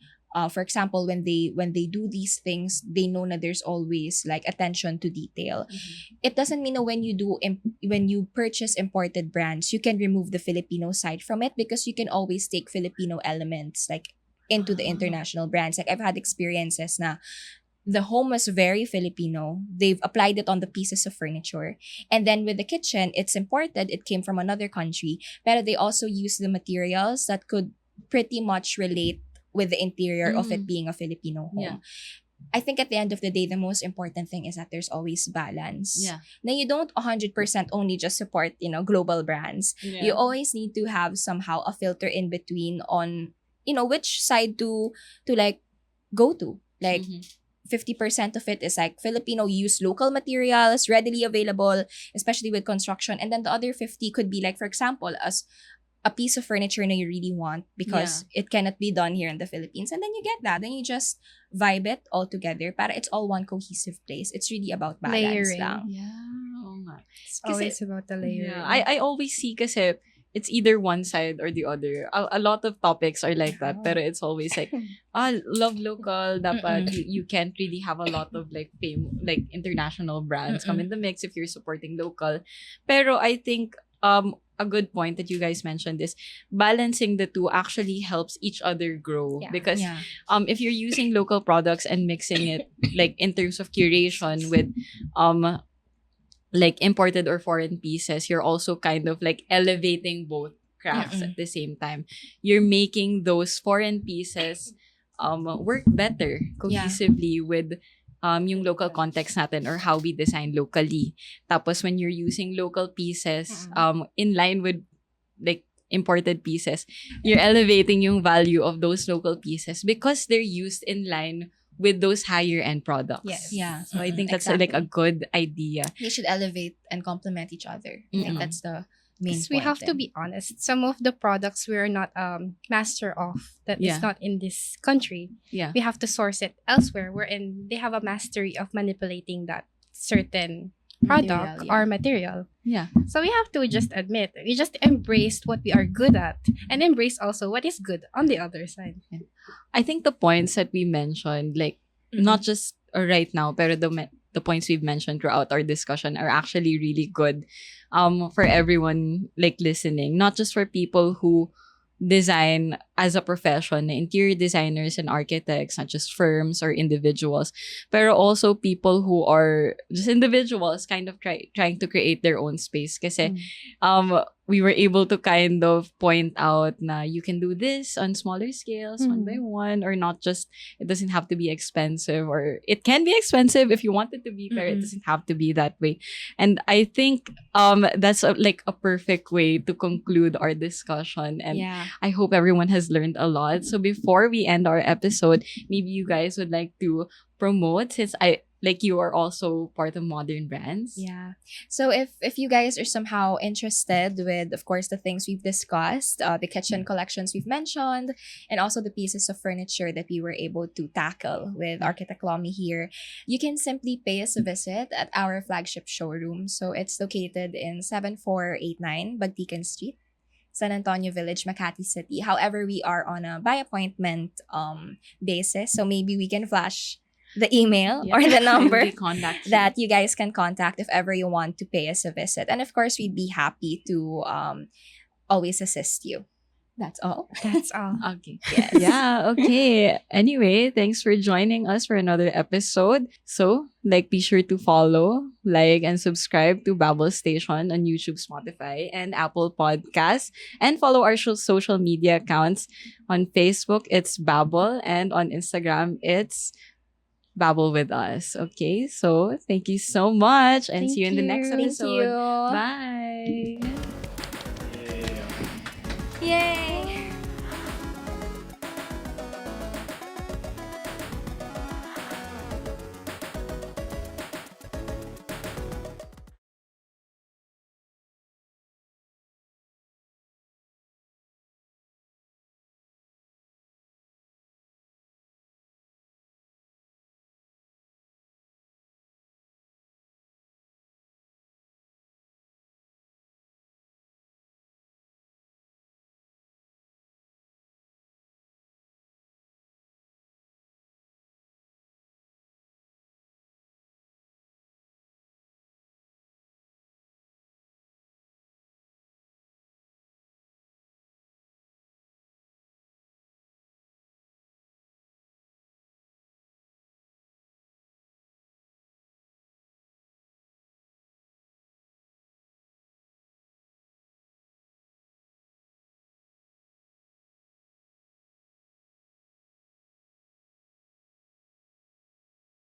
for example, when they do these things, they know that there's always like attention to detail. It doesn't mean that when you purchase imported brands, you can remove the Filipino side from it, because you can always take Filipino elements like into the international brands. Like I've had experiences na the home was very Filipino. They've applied it on the pieces of furniture. And then with the kitchen, it's imported. It came from another country. But they also use the materials that could pretty much relate with the interior of it being a Filipino home. I think at the end of the day, the most important thing is that there's always balance. Yeah. Now, you don't 100% only just support, global brands. You always need to have somehow a filter in between on, which side to like go to. Like, Mhm. 50% of it is like Filipino use local materials readily available, especially with construction. And then the other 50 could be like, for example, as a piece of furniture na you really want because it cannot be done here in the Philippines. And then you get that. Then you just vibe it all together. Para it's all one cohesive place. It's really about balance Layering. lang. Yeah. Oo nga. It's Kasi- always about the layering. Yeah. I always see kasi it's either one side or the other. A lot of topics are like that. Pero it's always like, love local. Dapat you can't really have a lot of like international brands come in the mix if you're supporting local. Pero I think a good point that you guys mentioned is balancing the two actually helps each other grow. Yeah. Because Yeah. if you're using local products and mixing it like in terms of curation with like imported or foreign pieces, you're also kind of like elevating both crafts at the same time. You're making those foreign pieces work better cohesively with yung local context natin or how we design locally. Tapos when you're using local pieces in line with like imported pieces, you're elevating yung value of those local pieces because they're used in line with those higher end products. Yes. Yeah. So I think that's like a good idea. They should elevate and complement each other. I think that's the main Because we point have to then. be honest. Some of the products we are not master of that Yeah. is not in this country. Yeah. We have to source it elsewhere wherein they have a mastery of manipulating that certain product Material, or material. Yeah. So we have to just admit, we just embrace what we are good at and embrace also what is good on the other side. I think the points that we mentioned, like not just right now, pero the points we've mentioned throughout our discussion are actually really good for everyone like listening, not just for people who design as a profession, interior designers and architects, not just firms or individuals, but also people who are just individuals kind of trying to create their own space. Kasi we were able to kind of point out na you can do this on smaller scales, one by one, or not just, it doesn't have to be expensive, or it can be expensive if you want it to be, but it doesn't have to be that way. And I think that's like a perfect way to conclude our discussion. And I hope everyone has learned a lot. So before we end our episode, maybe you guys would like to promote, since you are also part of Modern Brands. Yeah. So if you guys are somehow interested with, of course, the things we've discussed, the kitchen collections we've mentioned, and also the pieces of furniture that we were able to tackle with Architect Lomi here, you can simply pay us a visit at our flagship showroom. So it's located in 7489 Bagtican Street, San Antonio Village, Makati City. However, we are on a by appointment basis. So maybe we can flash the email or the number We contact you. that you guys can contact if ever you want to pay us a visit. And of course, we'd be happy to always assist you. That's all. That's all. Okay. Yeah, okay. Anyway, thanks for joining us for another episode. So, be sure to follow, like, and subscribe to Babble Station on YouTube, Spotify, and Apple Podcasts. And follow our social media accounts. On Facebook, it's Babble. And on Instagram, it's Babble with us. Okay? So, thank you so much. And Thank see you in the next you. Thank episode. you. Bye. Yeah. Yay!